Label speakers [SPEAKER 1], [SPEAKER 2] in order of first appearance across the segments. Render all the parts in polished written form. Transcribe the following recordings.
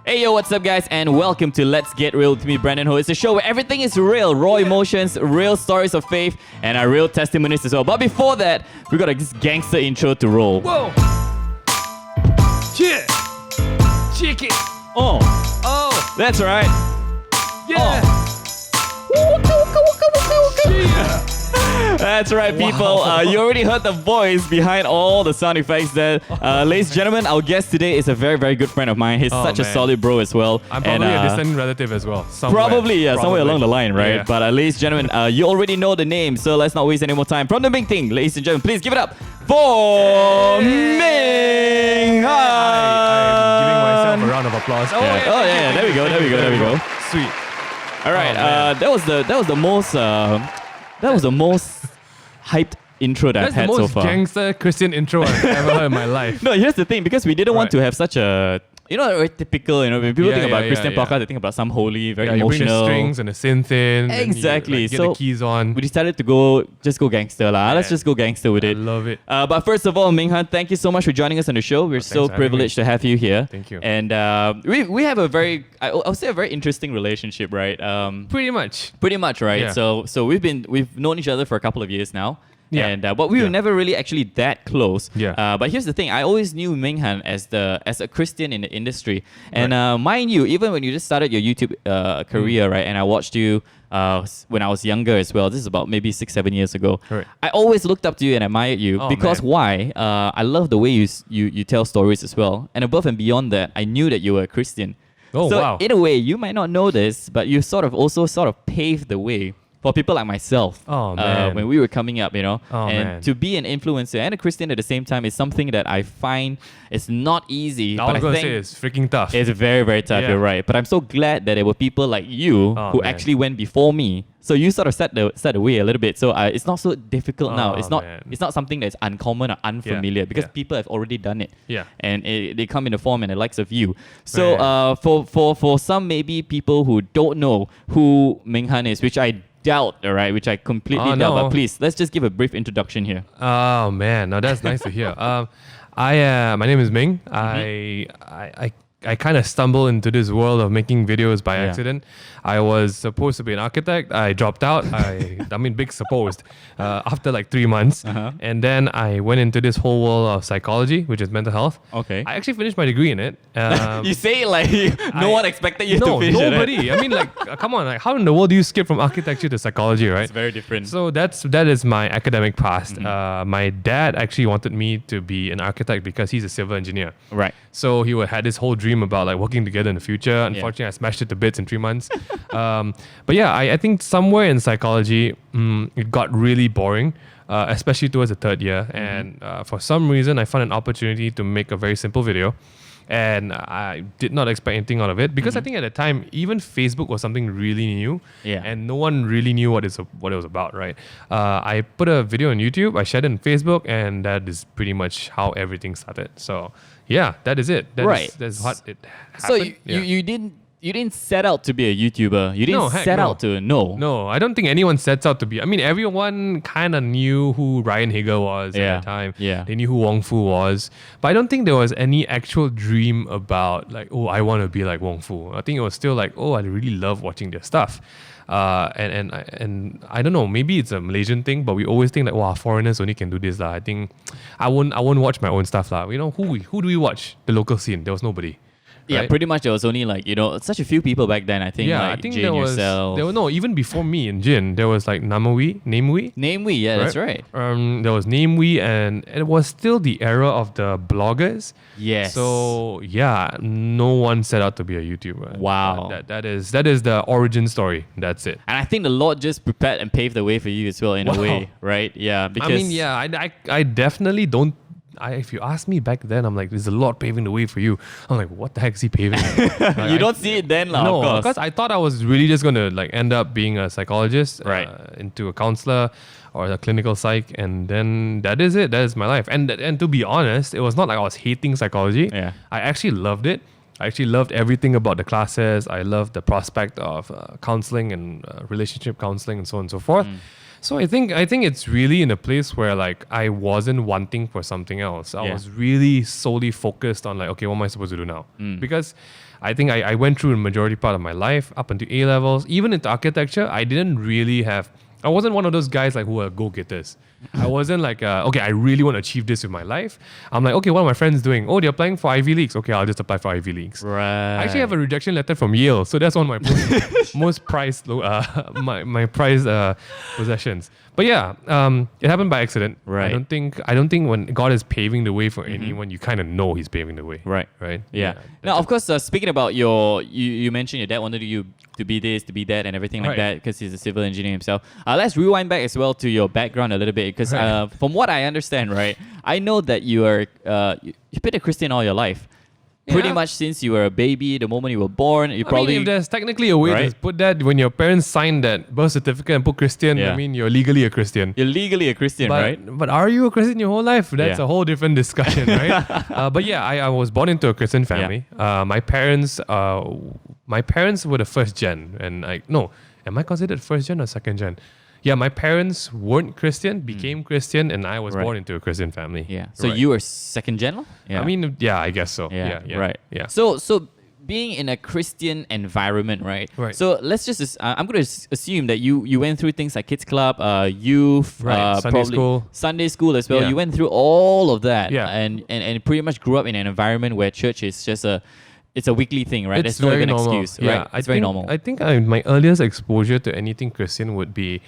[SPEAKER 1] Hey yo, what's up guys, and welcome to Let's Get Real with me, BRANDONHO. It's a show where everything is real, raw emotions, real stories of faith, and our real testimonies as well. But before that, we got this gangster intro to roll.
[SPEAKER 2] Whoa! Yeah! Chicken!
[SPEAKER 1] Oh,
[SPEAKER 2] Oh!
[SPEAKER 1] that's right.
[SPEAKER 2] Yeah! Yeah!
[SPEAKER 1] That's right, people. You already heard the voice behind all the sound effects there. Ladies and gentlemen, our guest today is a very, very good friend of mine. He's such a solid bro as well.
[SPEAKER 2] I'm probably a distant relative as well.
[SPEAKER 1] Somewhere along the line, right?
[SPEAKER 2] Yeah.
[SPEAKER 1] But ladies and gentlemen, you already know the name, so let's not waste any more time. From the Ming thing, ladies and gentlemen, please give it up for Ming Han.
[SPEAKER 2] I'm giving myself a round of applause.
[SPEAKER 1] Yeah. There we go.
[SPEAKER 2] Sweet.
[SPEAKER 1] All right, that was the most hyped intro that I've had so far.
[SPEAKER 2] That's the most gangster Christian intro I've ever heard in my life.
[SPEAKER 1] No, here's the thing, because we didn't want to have such a, very typical, when people think about Christian podcast, they think about some holy, very emotional.
[SPEAKER 2] You bring the strings and the synth in.
[SPEAKER 1] Exactly.
[SPEAKER 2] And you, get the keys on.
[SPEAKER 1] We decided to go gangster lah. Let's just go gangster with it.
[SPEAKER 2] I love it.
[SPEAKER 1] But first of all, Ming Han, thank you so much for joining us on the show. We're so privileged to have you here.
[SPEAKER 2] Thank you.
[SPEAKER 1] And we have a very, I'll say a very interesting relationship, right?
[SPEAKER 2] Pretty much,
[SPEAKER 1] right?
[SPEAKER 2] Yeah.
[SPEAKER 1] So we've known each other for a couple of years now.
[SPEAKER 2] Yeah.
[SPEAKER 1] And but we were never really actually that close.
[SPEAKER 2] Yeah.
[SPEAKER 1] But here's the thing: I always knew Ming Han as a Christian in the industry, and mind you, even when you just started your YouTube career, right? And I watched you when I was younger as well. This is about maybe 6-7 years ago.
[SPEAKER 2] Right.
[SPEAKER 1] I always looked up to you and admired you because why? I love the way you tell stories as well, and above and beyond that, I knew that you were a Christian.
[SPEAKER 2] Oh,
[SPEAKER 1] so
[SPEAKER 2] wow.
[SPEAKER 1] in a way, you might not know this, but you sort of paved the way for people like myself, when we were coming up, to be an influencer and a Christian at the same time is something that I find is not easy.
[SPEAKER 2] I was going to say it's freaking tough.
[SPEAKER 1] It's very, very tough,
[SPEAKER 2] Yeah.
[SPEAKER 1] you're right. But I'm so glad that there were people like you who actually went before me. So you sort of set the way a little bit. So it's not so difficult now. It's not something that's uncommon or unfamiliar because people have already done it.
[SPEAKER 2] Yeah.
[SPEAKER 1] And they come in the form and the likes of you. So for some maybe people who don't know who Ming Han is, which I doubt, all right, which I completely doubt. But please, let's just give a brief introduction here.
[SPEAKER 2] Oh man, now that's nice to hear. My name is Ming. I kind of stumbled into this world of making videos by accident. I was supposed to be an architect. I dropped out. Big supposed. After like 3 months. And then I went into this whole world of psychology, which is mental health.
[SPEAKER 1] Okay.
[SPEAKER 2] I actually finished my degree in it.
[SPEAKER 1] You say it like no one expected you to finish it.
[SPEAKER 2] Nobody. I mean, come on. Like, how in the world do you skip from architecture to psychology, right?
[SPEAKER 1] It's very different.
[SPEAKER 2] So that is my academic past. My dad actually wanted me to be an architect because he's a civil engineer.
[SPEAKER 1] Right.
[SPEAKER 2] So he had this whole dream about like working together in the future. Unfortunately, I smashed it to bits in 3 months. But yeah, I think somewhere in psychology, it got really boring, especially towards the third year. And for some reason, I found an opportunity to make a very simple video. And I did not expect anything out of it because I think at the time, even Facebook was something really new.
[SPEAKER 1] Yeah.
[SPEAKER 2] And no one really knew what it was about, right? I put a video on YouTube, I shared it on Facebook, and that is pretty much how everything started. So yeah, that is it. That's what it happened.
[SPEAKER 1] So you didn't set out to be a YouTuber. You didn't set out to
[SPEAKER 2] No, I don't think anyone sets out to be. I mean, everyone kind of knew who Ryan Higa was at the time.
[SPEAKER 1] Yeah.
[SPEAKER 2] They knew who Wong Fu was. But I don't think there was any actual dream about like, oh, I want to be like Wong Fu. I think it was still like, oh, I really love watching their stuff. And I don't know, maybe it's a Malaysian thing, but we always think like, wow, foreigners only can do this lah. I think I won't watch my own stuff lah. Who do we watch? The local scene. There was nobody.
[SPEAKER 1] Yeah,
[SPEAKER 2] right?
[SPEAKER 1] pretty much there was only like, such a few people back then. I think
[SPEAKER 2] I think
[SPEAKER 1] Jane
[SPEAKER 2] there was
[SPEAKER 1] yourself.
[SPEAKER 2] even before me and Jin, there was like Namewee.
[SPEAKER 1] Namewee, yeah, that's right.
[SPEAKER 2] There was Namewee, and it was still the era of the bloggers.
[SPEAKER 1] Yes.
[SPEAKER 2] So yeah, no one set out to be a YouTuber.
[SPEAKER 1] Wow.
[SPEAKER 2] That is the origin story. That's it.
[SPEAKER 1] And I think the Lord just prepared and paved the way for you as well in a way, right? Yeah, because
[SPEAKER 2] I definitely don't. If you ask me back then, I'm like, there's a lot paving the way for you. I'm like, what the heck is he paving?
[SPEAKER 1] You don't see it then,
[SPEAKER 2] no,
[SPEAKER 1] of course.
[SPEAKER 2] because I thought I was really just gonna like end up being a psychologist, into a counselor or a clinical psych, and then that is it. That is my life. And to be honest, it was not like I was hating psychology.
[SPEAKER 1] Yeah.
[SPEAKER 2] I actually loved it. I actually loved everything about the classes. I loved the prospect of counseling and relationship counseling and so on and so forth. So I think it's really in a place where like I wasn't wanting for something else. I was really solely focused on like, okay, what am I supposed to do now? Because I think I went through the majority part of my life up until A levels. Even into architecture, I didn't really have. I wasn't one of those guys like who are go-getters. I wasn't like, okay, I really want to achieve this with my life. I'm like, okay, what are my friends doing? Oh, they're applying for Ivy Leagues. Okay, I'll just apply for Ivy Leagues.
[SPEAKER 1] Right.
[SPEAKER 2] I actually have a rejection letter from Yale, so that's one of my most prized, my prized possessions. But yeah, it happened by accident.
[SPEAKER 1] Right.
[SPEAKER 2] I don't think when God is paving the way for anyone, you kind of know He's paving the way.
[SPEAKER 1] Right.
[SPEAKER 2] Right.
[SPEAKER 1] Yeah. Now, of course, speaking about you mentioned your dad wanted you to be this, to be that, and everything like that, because he's a civil engineer himself. Let's rewind back as well to your background a little bit, because from what I understand, right, I know that you are you've been a Christian all your life. Pretty much since you were a baby, the moment you were born, you probably...
[SPEAKER 2] I mean, if there's technically a way to put that, when your parents sign that birth certificate and put Christian, I mean, you're legally a Christian.
[SPEAKER 1] You're legally a Christian, right?
[SPEAKER 2] But are you a Christian your whole life? That's a whole different discussion, right? But yeah, I was born into a Christian family. My parents were the first gen. And am I considered first gen or second gen? Yeah, my parents weren't Christian, became Christian, and I was born into a Christian family.
[SPEAKER 1] Yeah. So you were second gen?
[SPEAKER 2] Yeah. I mean, I guess so. Yeah.
[SPEAKER 1] Right.
[SPEAKER 2] Yeah.
[SPEAKER 1] So being in a Christian environment, right? Right. So let's just, I'm going to assume that you went through things like kids club, youth, Sunday school as well. Yeah. You went through all of that. Yeah. And pretty much grew up in an environment where church is just it's a weekly thing, right? There's no even excuse, right? It's very normal.
[SPEAKER 2] I think my earliest exposure to anything Christian would be,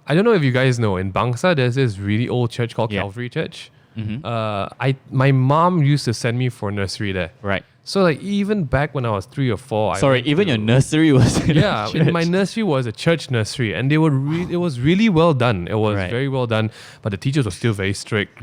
[SPEAKER 2] I don't know if you guys know, in Bangsa, there's this really old church called Calvary Church. Mm-hmm. My mom used to send me for nursery there.
[SPEAKER 1] Right.
[SPEAKER 2] So like even back when I was 3 or 4,
[SPEAKER 1] your nursery was
[SPEAKER 2] my nursery was a church nursery, and it was really well done. It was very well done, but the teachers were still very strict.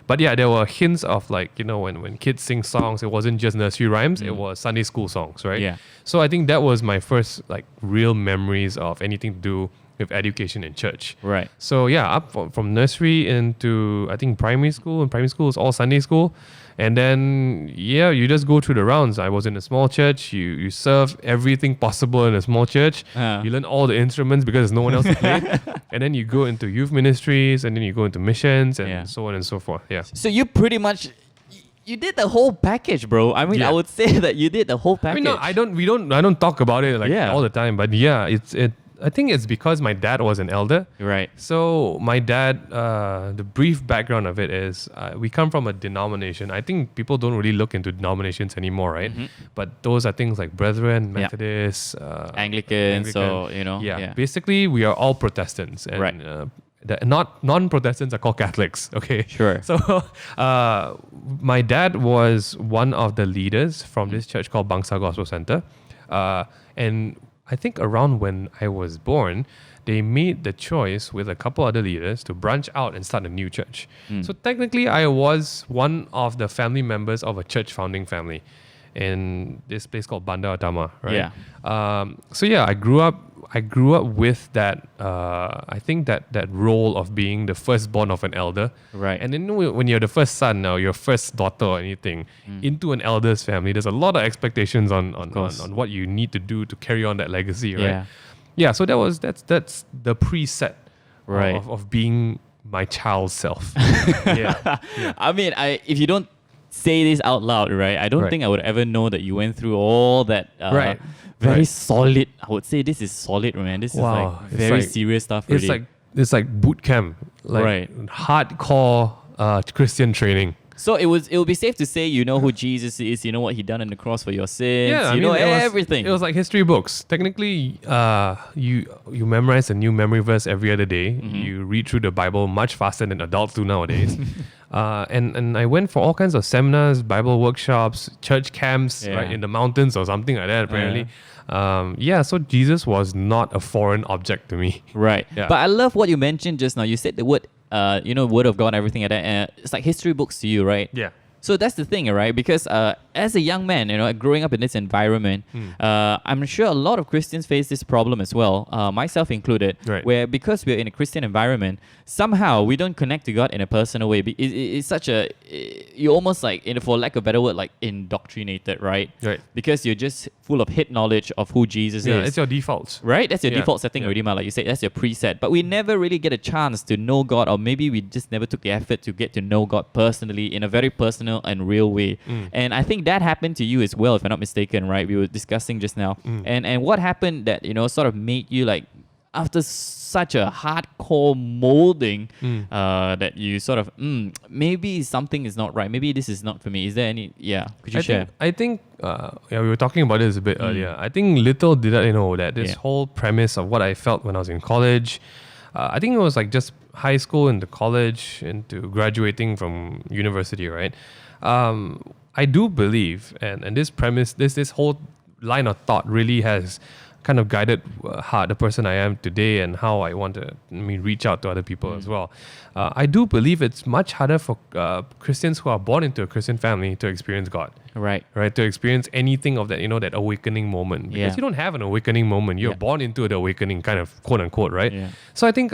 [SPEAKER 2] But yeah, there were hints of like, when kids sing songs, it wasn't just nursery rhymes, it was Sunday school songs, right? Yeah. So I think that was my first like real memories of anything to do with education in church.
[SPEAKER 1] Right.
[SPEAKER 2] So yeah, up from nursery into I think primary school, and primary school is all Sunday school. And then you just go through the rounds. I was in a small church. You serve everything possible in a small church. You learn all the instruments because there's no one else to play. And then you go into youth ministries, and then you go into missions, and so on and so forth. Yeah.
[SPEAKER 1] So you pretty much you did the whole package, bro. I mean, I would say that you did the whole package.
[SPEAKER 2] I mean, I don't talk about it all the time, but I think it's because my dad was an elder.
[SPEAKER 1] Right.
[SPEAKER 2] So my dad, the brief background of it is we come from a denomination. I think people don't really look into denominations anymore, right? Mm-hmm. But those are things like Brethren, Methodists,
[SPEAKER 1] Anglican. So,
[SPEAKER 2] Yeah. Basically, we are all Protestants. And, non-Protestants are called Catholics. Okay.
[SPEAKER 1] Sure.
[SPEAKER 2] So my dad was one of the leaders from this church called Bangsa Gospel Center. And I think around when I was born, they made the choice with a couple other leaders to branch out and start a new church. So technically, I was one of the family members of a church founding family in this place called Bandar Utama, right? Yeah. So yeah, I grew up with that. I think that role of being the firstborn of an elder,
[SPEAKER 1] right?
[SPEAKER 2] And then when you're the first son, now your first daughter or anything into an elder's family, there's a lot of expectations on what you need to do to carry on that legacy, right? Yeah. So that's the preset,
[SPEAKER 1] right,
[SPEAKER 2] of being my child's self. Yeah.
[SPEAKER 1] I mean, if you don't say this out loud, right? I don't think I would ever know that you went through all that. Very solid. I would say this is solid, man. This is like very serious stuff. Really.
[SPEAKER 2] It's like boot camp, hardcore Christian training.
[SPEAKER 1] So it would be safe to say you know who Jesus is, you know what he done on the cross for your sins,
[SPEAKER 2] yeah,
[SPEAKER 1] know everything.
[SPEAKER 2] It was like history books. Technically, you memorize a new memory verse every other day. Mm-hmm. You read through the Bible much faster than adults do nowadays. And I went for all kinds of seminars, Bible workshops, church camps, right, in the mountains or something like that, apparently. So Jesus was not a foreign object to me.
[SPEAKER 1] Right. Yeah. But I love what you mentioned just now. You said the word, word of God and everything like that. It's like history books to you, right?
[SPEAKER 2] Yeah.
[SPEAKER 1] So that's the thing, right? Because as a young man, growing up in this environment, I'm sure a lot of Christians face this problem as well, myself included, where because we're in a Christian environment, somehow we don't connect to God in a personal way. It's such you're almost like, for lack of a better word, like indoctrinated, right? Right. Because you're just full of head knowledge of who Jesus is.
[SPEAKER 2] Yeah, it's your default.
[SPEAKER 1] Right? That's your default setting already, like you said, that's your preset. But we never really get a chance to know God, or maybe we just never took the effort to get to know God personally in a very personal and real way. And I think think that happened to you as well, if I'm not mistaken, right? We were discussing just now. And what happened that, sort of made you like, after such a hardcore molding, that you sort of, maybe something is not right. Maybe this is not for me. Is there any, could you share?
[SPEAKER 2] I think we were talking about this a bit earlier. I think little did I know that this whole premise of what I felt when I was in college, I think it was like just high school into college into graduating from university, right? I do believe, and this premise, this whole line of thought really has kind of guided the person I am today and how I want to reach out to other people as well. I do believe it's much harder for Christians who are born into a Christian family to experience God.
[SPEAKER 1] Right.
[SPEAKER 2] To experience anything of that, that awakening moment. Because you don't have an awakening moment. You're born into the awakening, kind of, quote unquote, right? Yeah. So I think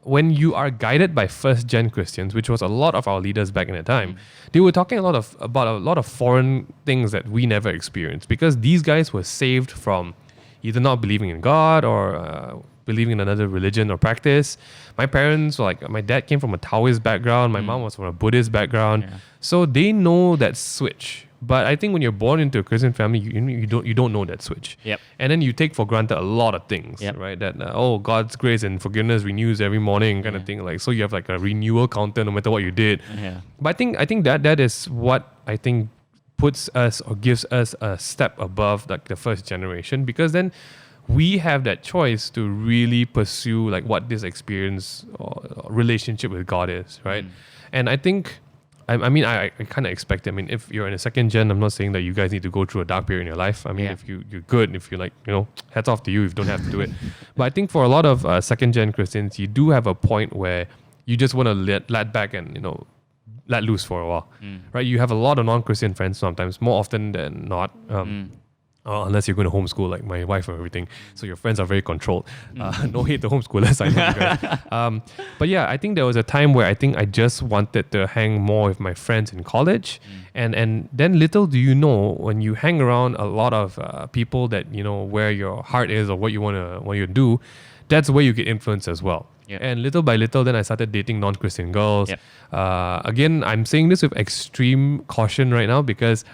[SPEAKER 2] when you are guided by first-gen Christians, which was a lot of our leaders back in the time, they were talking about a lot of foreign things that we never experienced, because these guys were saved from either not believing in God or believing in another religion or practice. My parents were like, my dad came from a Taoist background, my mom was from a Buddhist background, so they know that switch. But I think when you're born into a Christian family, you don't know that switch. Yep. And then you take for granted a lot of things, right? That God's grace and forgiveness renews every morning, kind of thing. Like, so you have like a renewal counter no matter what you did. Yeah. But I think that is what I think puts us or gives us a step above like the first generation, because then we have that choice to really pursue like what this experience or relationship with God is, right? And I think, I kind of expect it. I mean, if you're in a second gen, I'm not saying that you guys need to go through a dark period in your life. I mean, if you're good, if you're like, hats off to you if you don't have to do it. But I think for a lot of second gen Christians, you do have a point where you just want to let back and, let loose for a while, right? You have a lot of non-Christian friends sometimes, more often than not, unless you're going to homeschool like my wife or everything. So your friends are very controlled. No hate to homeschoolers, I know you guys. But yeah, I think there was a time where I think I just wanted to hang more with my friends in college. And then little do you know, when you hang around a lot of people that, where your heart is or what you want to do, that's where you get influenced as well. Yep. And little by little, then I started dating non-Christian girls. Yep. Again, I'm saying this with extreme caution right now, because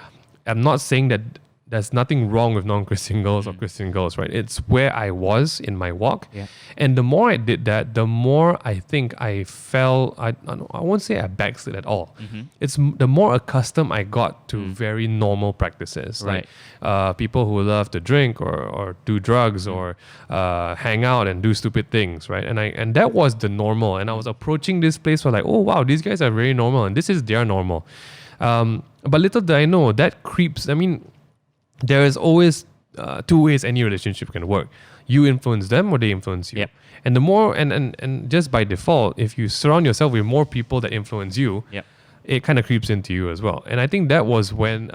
[SPEAKER 2] I'm not saying that there's nothing wrong with non-Christian girls or Christian girls, right? It's where I was in my walk. Yeah. And the more I did that, the more I think I fell, I won't say I backslid at all. It's the more accustomed I got to very normal practices. Right. Like people who love to drink or do drugs or hang out and do stupid things, right? And that was the normal. And I was approaching this place where like, oh wow, these guys are very normal and this is their normal. But little did I know, that creeps, there is always two ways any relationship can work. You influence them or they influence you. Yep. And the more, and just by default, if you surround yourself with more people that influence you, it kind of creeps into you as well. And I think that was when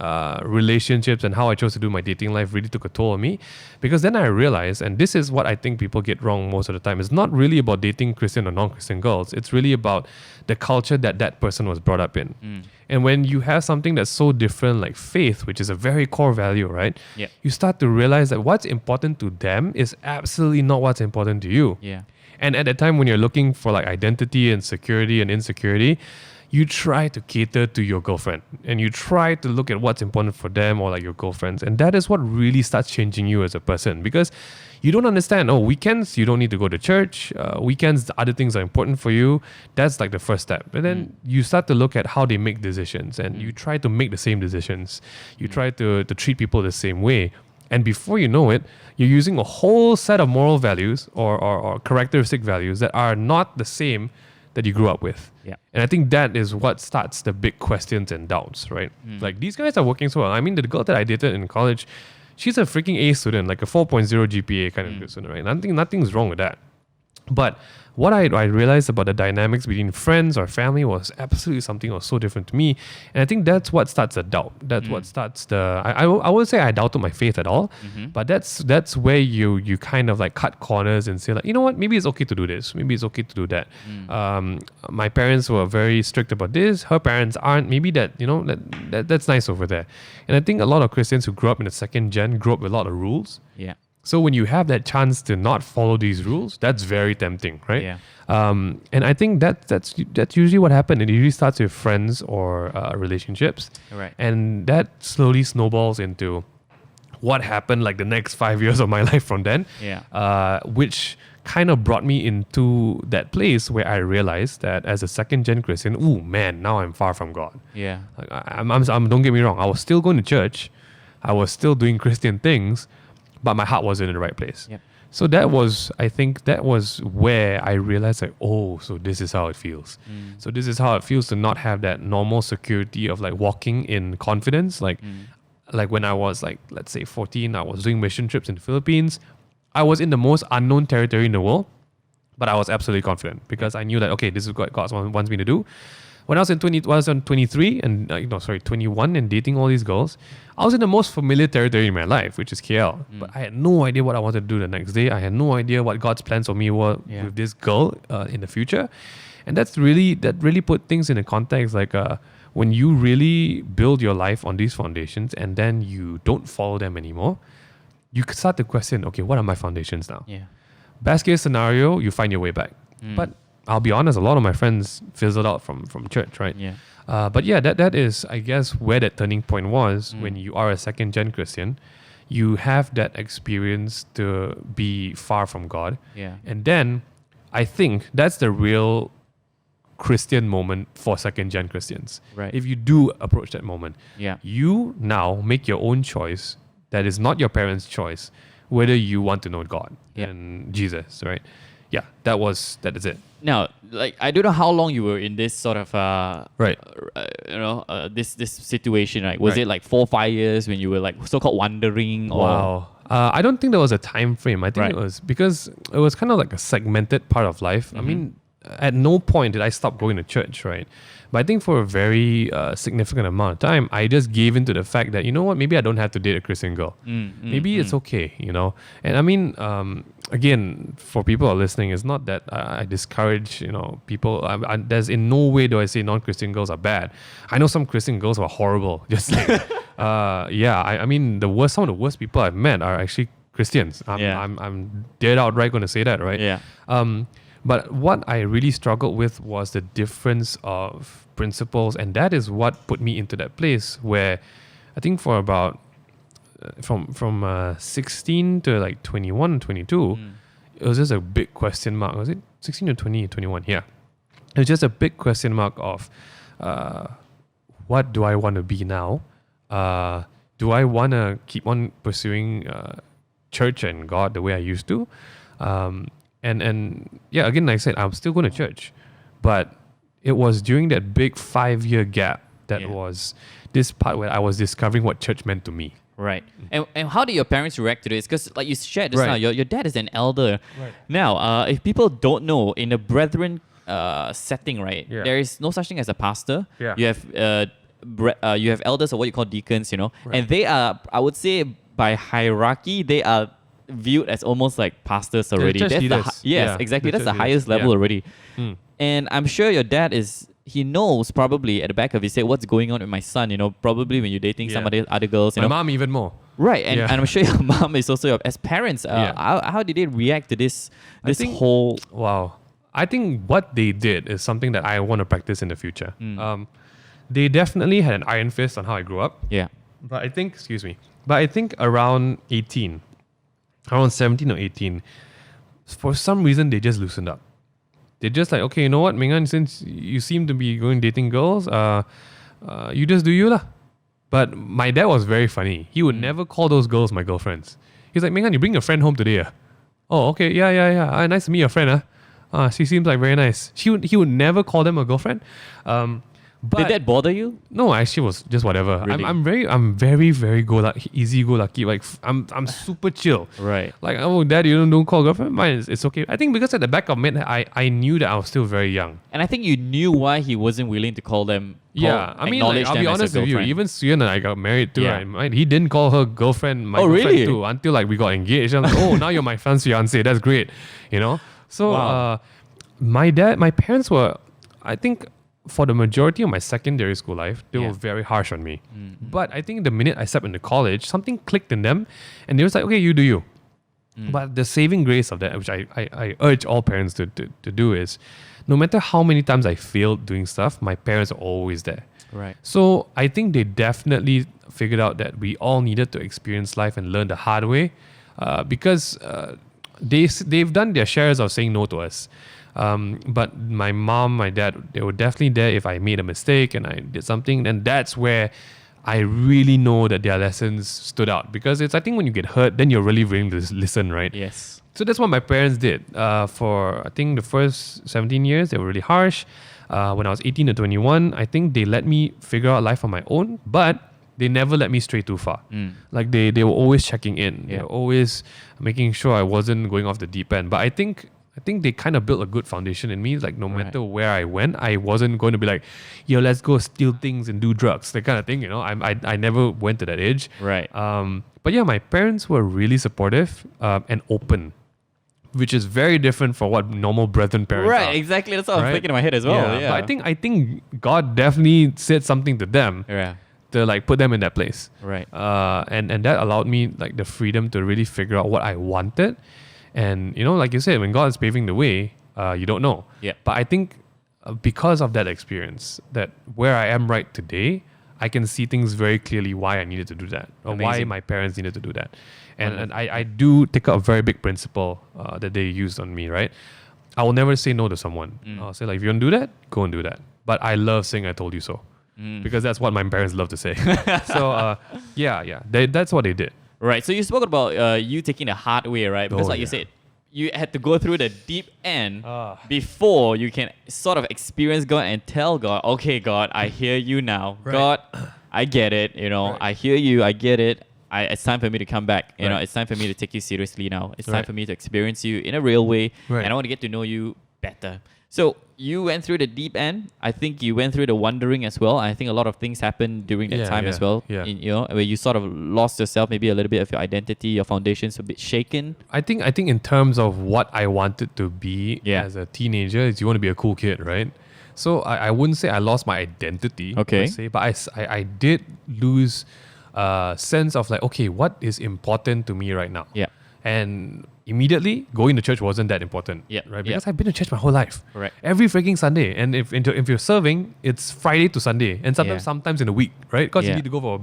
[SPEAKER 2] relationships and how I chose to do my dating life really took a toll on me. Because then I realized, and this is what I think people get wrong most of the time, it's not really about dating Christian or non-Christian girls. It's really about the culture that person was brought up in. And when you have something that's so different like faith, which is a very core value, right? Yep. You start to realize that what's important to them is absolutely not what's important to you. Yeah. And at that time when you're looking for like identity and security and insecurity, you try to cater to your girlfriend and you try to look at what's important for them or like your girlfriends. And that is what really starts changing you as a person, because you don't understand, weekends, you don't need to go to church. Weekends, other things are important for you. That's like the first step. But then you start to look at how they make decisions and you try to make the same decisions. You try to treat people the same way. And before you know it, you're using a whole set of moral values or characteristic values that are not the same that you grew up with. Yeah. And I think that is what starts the big questions and doubts, right? Like, these guys are working so well. I mean, the girl that I dated in college, she's a freaking A student, like a 4.0 GPA kind of student, right? Nothing's wrong with that. But what I realized about the dynamics between friends or family was absolutely something that was so different to me. And I think that's what starts a doubt. That's what starts the... I would say I doubted my faith at all. But that's where you kind of like cut corners and say like, you know what, maybe it's okay to do this. Maybe it's okay to do that. My parents were very strict about this. Her parents aren't. Maybe that's nice over there. And I think a lot of Christians who grew up in the second gen grew up with a lot of rules. Yeah. So when you have that chance to not follow these rules, that's very tempting, right?
[SPEAKER 1] Yeah.
[SPEAKER 2] And I think that's usually what happened. It usually starts with friends or relationships,
[SPEAKER 1] Right.
[SPEAKER 2] and that slowly snowballs into what happened like the next 5 years of my life from then.
[SPEAKER 1] Yeah.
[SPEAKER 2] Which kind of brought me into that place where I realized that as a second gen Christian, ooh man, now I'm far from God.
[SPEAKER 1] Yeah.
[SPEAKER 2] Like, I'm don't get me wrong, I was still going to church, I was still doing Christian things, but my heart wasn't in the right place.
[SPEAKER 1] Yep.
[SPEAKER 2] So I think that was where I realized like, oh, so this is how it feels. So this is how it feels to not have that normal security of like walking in confidence. Like when I was like, let's say 14, I was doing mission trips in the Philippines. I was in the most unknown territory in the world, but I was absolutely confident because I knew that, okay, this is what God wants me to do. When I was 23 and 21 and dating all these girls, I was in the most familiar territory in my life, which is KL. But I had no idea what I wanted to do the next day. I had no idea what God's plans for me were with this girl in the future. And that really put things in a context like when you really build your life on these foundations and then you don't follow them anymore, you could start to question, okay, what are my foundations now?
[SPEAKER 1] Yeah.
[SPEAKER 2] Best case scenario, you find your way back. But I'll be honest, a lot of my friends fizzled out from church, right?
[SPEAKER 1] Yeah.
[SPEAKER 2] But yeah, that is, I guess, where that turning point was when you are a second gen Christian. You have that experience to be far from God.
[SPEAKER 1] Yeah.
[SPEAKER 2] And then I think that's the real Christian moment for second gen Christians.
[SPEAKER 1] Right.
[SPEAKER 2] If you do approach that moment,
[SPEAKER 1] Yeah.
[SPEAKER 2] you now make your own choice that is not your parents' choice, whether you want to know God and Jesus, right? Yeah, that is it.
[SPEAKER 1] Now, like, I don't know how long you were in this sort of
[SPEAKER 2] Right.
[SPEAKER 1] This situation, right? Was it like 4 or 5 years when you were like so-called wandering?
[SPEAKER 2] Wow. I don't think there was a time frame. I think
[SPEAKER 1] Right.
[SPEAKER 2] it was because it was kind of like a segmented part of life. I mean, at no point did I stop going to church, right? But I think for a very significant amount of time, I just gave into the fact that, you know what, maybe I don't have to date a Christian girl. Maybe it's okay, you know? And I mean, again, for people who are listening, it's not that I discourage, people. There's in no way do I say non-Christian girls are bad. I know some Christian girls who are horrible. Just like, I mean, some of the worst people I've met are actually Christians. I'm dead outright going to say that, right?
[SPEAKER 1] Yeah.
[SPEAKER 2] But what I really struggled with was the difference of principles, and that is what put me into that place where I think for about from 16 to like 21, 22, it was just a big question mark. Was it 16 to 20, 21? Yeah. It was just a big question mark of what do I want to be now? Do I want to keep on pursuing church and God the way I used to? And yeah, again, like I said, I'm still going to church, but it was during that big 5-year gap that was this part where I was discovering what church meant to me.
[SPEAKER 1] Right. And how did your parents react to this? Because like you shared just now, your dad is an elder.
[SPEAKER 2] Right.
[SPEAKER 1] Now, if people don't know, in a brethren setting, right, there is no such thing as a pastor.
[SPEAKER 2] Yeah.
[SPEAKER 1] You have elders or what you call deacons, and they are, I would say, by hierarchy, they are viewed as almost like pastors already. Exactly. That's the highest level already. And I'm sure your dad he knows probably at the back of his head what's going on with my son, probably when you're dating some other girls.
[SPEAKER 2] My mom even more.
[SPEAKER 1] Right. And I'm sure your mom is also, as parents, how did they react to this whole...
[SPEAKER 2] Wow. I think what they did is something that I want to practice in the future. They definitely had an iron fist on how I grew up.
[SPEAKER 1] Yeah.
[SPEAKER 2] But I think around 18, around 17 or 18, for some reason, they just loosened up. They're just like, okay, you know what, Ming Han, since you seem to be dating girls, you just do you lah. But my dad was very funny. He would never call those girls my girlfriends. He's like, Ming Han, you bring your friend home today? Oh, okay, yeah. Nice to meet your friend. She seems like very nice. He would never call them a girlfriend. But
[SPEAKER 1] did that bother you?
[SPEAKER 2] No, actually, it was just whatever.
[SPEAKER 1] Really?
[SPEAKER 2] I'm very easy go lucky. Like I'm super chill.
[SPEAKER 1] Right.
[SPEAKER 2] Like, oh, dad, you don't call girlfriend. Mine, it's okay. I think because at the back of my head, I knew that I was still very young.
[SPEAKER 1] And I think you knew why he wasn't willing to call them.
[SPEAKER 2] I mean, like, I'll be honest with you. Even Suyan and I got married too. Right? He didn't call her girlfriend my girlfriend
[SPEAKER 1] really?
[SPEAKER 2] too until like we got engaged. I'm like, oh, now you're my son's fiance. That's great. So my parents were, I think, for the majority of my secondary school life, they were very harsh on me. But I think the minute I stepped into college, something clicked in them, and they was like, okay, you do you. But the saving grace of that, which I urge all parents to do, is no matter how many times I failed doing stuff, my parents are always there.
[SPEAKER 1] Right.
[SPEAKER 2] So I think they definitely figured out that we all needed to experience life and learn the hard way, because they've done their shares of saying no to us. But my mom, my dad, they were definitely there if I made a mistake and I did something. And that's where I really know that their lessons stood out, because I think when you get hurt, then you're really willing to listen, right?
[SPEAKER 1] Yes.
[SPEAKER 2] So that's what my parents did. For I think the first 17 years, they were really harsh. When I was 18 to 21, I think they let me figure out life on my own, but they never let me stray too far. Like they were always checking in. They were always making sure I wasn't going off the deep end. But I think they kind of built a good foundation in me. Like no matter where I went, I wasn't going to be like, yo, let's go steal things and do drugs, that kind of thing. I never went to that age.
[SPEAKER 1] Right.
[SPEAKER 2] But yeah, my parents were really supportive and open, which is very different from what normal brethren parents are.
[SPEAKER 1] Right, exactly. That's what I was thinking in my head as well. Yeah.
[SPEAKER 2] But I think God definitely said something to them to like put them in that place.
[SPEAKER 1] Right.
[SPEAKER 2] And that allowed me like the freedom to really figure out what I wanted. And like you said, when God is paving the way, you don't know.
[SPEAKER 1] Yeah.
[SPEAKER 2] But I think because of that experience, that where I am right today, I can see things very clearly why I needed to do that, or why my parents needed to do that. And I do take up a very big principle that they used on me, right? I will never say no to someone. I'll say, like, if you want to do that, go and do that. But I love saying I told you so. Because that's what my parents love to say. So, that's what they did.
[SPEAKER 1] Right. So you spoke about you taking the hard way, right? Because you said, you had to go through the deep end before you can sort of experience God and tell God, okay, God, I hear you now. Right. God, I get it. I hear you. I get it. It's time for me to come back. It's time for me to take you seriously now. It's time for me to experience you in a real way. Right. And I want to get to know you better. So you went through the deep end. I think you went through the wandering as well. I think a lot of things happened during that time as well. Yeah. Where you sort of lost yourself, maybe a little bit of your identity, your foundation's a bit shaken. I think in terms of what I wanted to be as a teenager, is you want to be a cool kid, right? So I wouldn't say I lost my identity, per se, but I did lose sense of like, okay, what is important to me right now? Yeah. And immediately going to church wasn't that important. Yeah. Right? Because I've been to church my whole life. Right. Every freaking Sunday. And if you're serving, it's Friday to Sunday. And sometimes in a week, right? Because you need to go for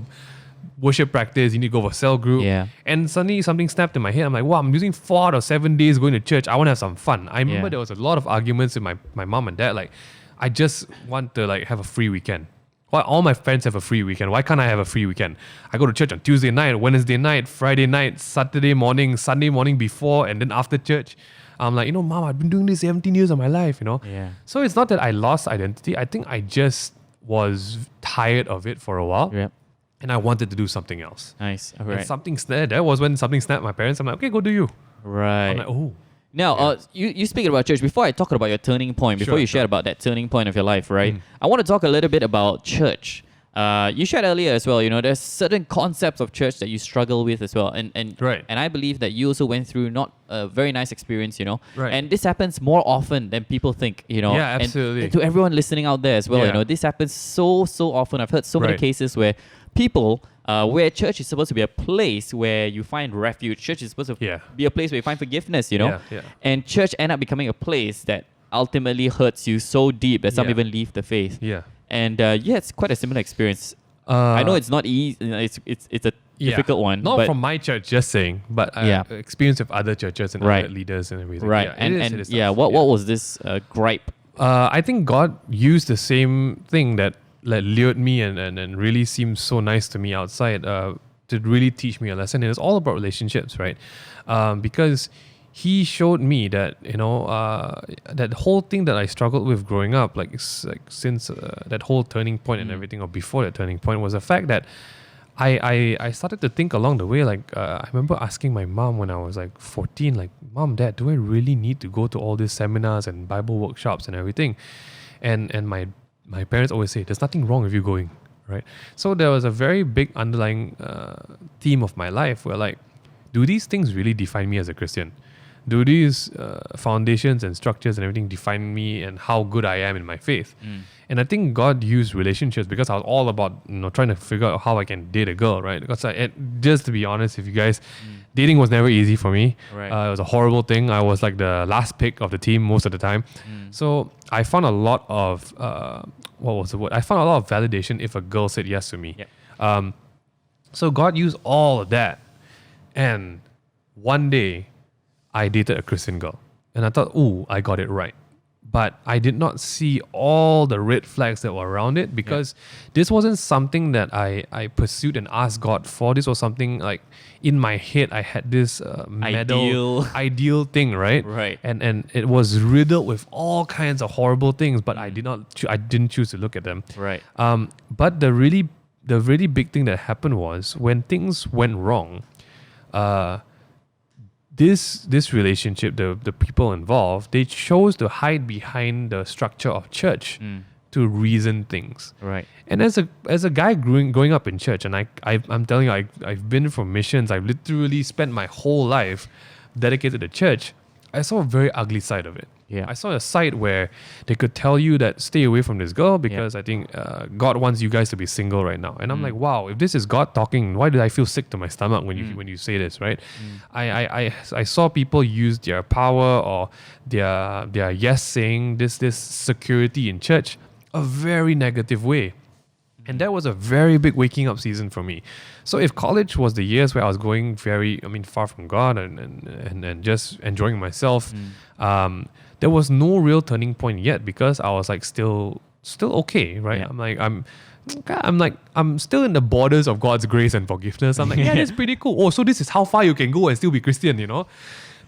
[SPEAKER 1] worship practice, you need to go for cell group. Yeah. And suddenly something snapped in my head. I'm like, wow, I'm using 4 out of 7 days going to church. I want to have some fun. I remember there was a lot of arguments with my mom and dad. Like, I just want to like have a free weekend. Why all my friends have a free weekend? Why can't I have a free weekend? I go to church on Tuesday night, Wednesday night, Friday night, Saturday morning, Sunday morning before, and then after church. I'm like, Mom, I've been doing this 17 years of my life, Yeah. So it's not that I lost identity. I think I just was tired of it for a while. Yep. And I wanted to do something else. Nice. All right. And that was when something snapped my parents. I'm like, okay, go do you. Right. I'm like, oh. Now, you speaking about church, before I talk about your turning point, before you shared about that turning point of your life, right? I want to talk a little bit about church. You shared earlier as well, there's certain concepts of church that you struggle with as well. And I believe that you also went through not a very nice experience, Right. And this happens more often than people think, Yeah, absolutely. And to everyone listening out there as well, this happens so often. I've heard so many cases where people... where church is supposed to be a place where you find refuge. Church is supposed to be a place where you find forgiveness, And church end up becoming a place that ultimately hurts you so deep that some even leave the faith. Yeah. And it's quite a similar experience. I know it's not easy. It's a difficult one. Not from my church, just saying, but experience with other churches and other leaders and everything. Right. What was this gripe? I think God used the same thing that lured me and really seemed so nice to me outside to really teach me a lesson. It was all about relationships, right? Because he showed me that, that whole thing that I struggled with growing up, since that whole turning point and everything, or before that turning point, was the fact that I started to think along the way, I remember asking my mom when I was 14, Mom, Dad, do I really need to go to all these seminars and Bible workshops and everything? And my parents always say, there's nothing wrong with you going, right? So there was a very big underlying theme of my life where do these things really define me as a Christian? Do these foundations and structures and everything define me and how good I am in my faith? And I think God used relationships, because I was all about trying to figure out how I can date a girl, right? Because just to be honest with you guys,
[SPEAKER 2] dating was never easy for me.
[SPEAKER 1] Right.
[SPEAKER 2] It was a horrible thing. I was like the last pick of the team most of the time. So I found a lot of what was the word? I found a lot of validation if a girl said yes to me.
[SPEAKER 1] Yep.
[SPEAKER 2] So God used all of that, and one day I dated a Christian girl, and I thought, ooh, I got it right. But I did not see all the red flags that were around it, because this wasn't something that I pursued and asked God for. This was something like in my head. I had this ideal thing, right?
[SPEAKER 1] Right.
[SPEAKER 2] And it was riddled with all kinds of horrible things, but I didn't choose to look at them.
[SPEAKER 1] Right.
[SPEAKER 2] But the really big thing that happened was when things went wrong. This relationship, the people involved, they chose to hide behind the structure of church to reason things.
[SPEAKER 1] Right.
[SPEAKER 2] And as a guy growing up in church, and I'm telling you, I've been for missions. I've literally spent my whole life dedicated to church. I saw a very ugly side of it.
[SPEAKER 1] Yeah.
[SPEAKER 2] I saw a side where they could tell you that stay away from this girl because I think God wants you guys to be single right now. And I'm like, wow, if this is God talking, why did I feel sick to my stomach when you say this, right? I saw people use their power or their yes saying, this security in church, a very negative way. And that was a very big waking up season for me. So if college was the years where I was going far from God and just enjoying myself, there was no real turning point yet, because I was like still okay, right?
[SPEAKER 1] Yeah.
[SPEAKER 2] I'm still in the borders of God's grace and forgiveness. I'm like, yeah, that's pretty cool. Oh, so this is how far you can go and still be Christian, you know?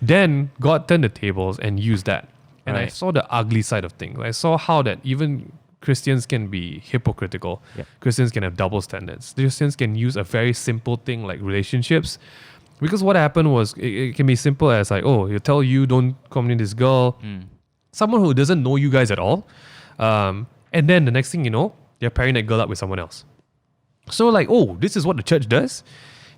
[SPEAKER 2] Then God turned the tables and used that. And I saw the ugly side of things. I saw how that even Christians can be hypocritical. Yep. Christians can have double standards. Christians can use a very simple thing like relationships. Because what happened was, it can be simple as like, oh, you tell you don't come near this girl. Someone who doesn't know you guys at all. And then the next thing you know, they're pairing that girl up with someone else. So like, oh, this is what the church does?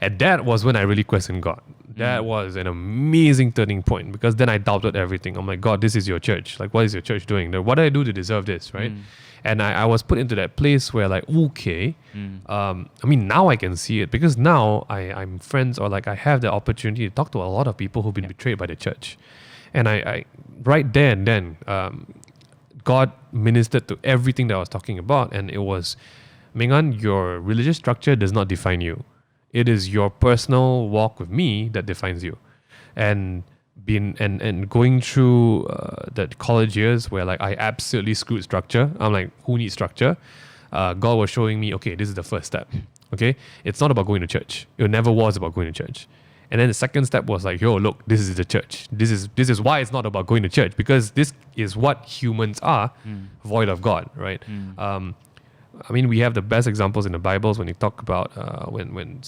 [SPEAKER 2] And that was when I really questioned God. That was an amazing turning point, because then I doubted everything. I'm like, God, this is your church. Like, what is your church doing? What did I do to deserve this, right? And I was put into that place where like, okay, now I can see it, because now I'm friends, or like I have the opportunity to talk to a lot of people who've been betrayed by the church. And I right there and then, God ministered to everything that I was talking about. And it was, Ming Han, your religious structure does not define you. It is your personal walk with me that defines you. And going through that college years where like I absolutely screwed structure. I'm like, who needs structure? God was showing me, okay, this is the first step. Okay, it's not about going to church. It never was about going to church. And then the second step was like, yo, look, this is the church. This is why it's not about going to church, because this is what humans are, void of God, right? We have the best examples in the Bibles when you talk about when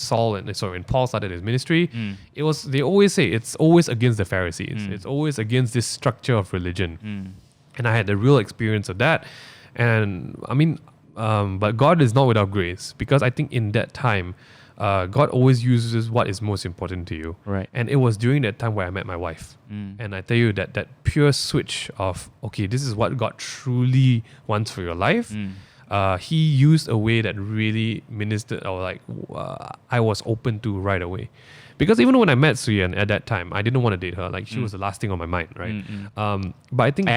[SPEAKER 2] Paul started his ministry. They always say it's always against the Pharisees. It's always against this structure of religion. And I had the real experience of that. And but God is not without grace, because I think in that time, God always uses what is most important to you.
[SPEAKER 1] Right.
[SPEAKER 2] And it was during that time where I met my wife. And I tell you that pure switch of, okay, this is what God truly wants for your life. He used a way that really ministered, or like I was open to right away. Because even when I met Suyan at that time, I didn't want to date her. Like, she was the last thing on my mind, right? But I think...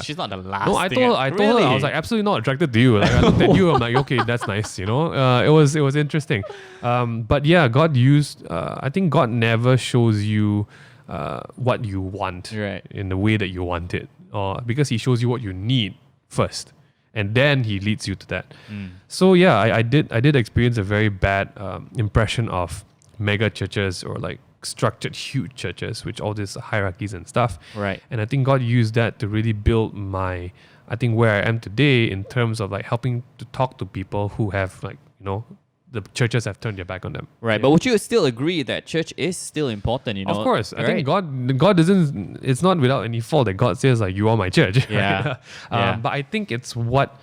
[SPEAKER 1] she's not the last
[SPEAKER 2] thing. I told her, I was like, absolutely not attracted to you. Like, I looked at you, I'm like, okay, that's nice, you know? It was interesting. But yeah, God used... I think God never shows you what you want in the way that you want it. Because He shows you what you need first. And then He leads you to that. So yeah, I did experience a very bad impression of mega churches, or like structured huge churches, which all these hierarchies and stuff.
[SPEAKER 1] Right.
[SPEAKER 2] And I think God used that to really build where I am today, in terms of like helping to talk to people who have like, you know, the churches have turned their back on them.
[SPEAKER 1] Right. Yeah. But would you still agree that church is still important, you know?
[SPEAKER 2] Of course. I think God doesn't, it's not without any fault that God says like, you are my church.
[SPEAKER 1] Yeah.
[SPEAKER 2] But I think it's what,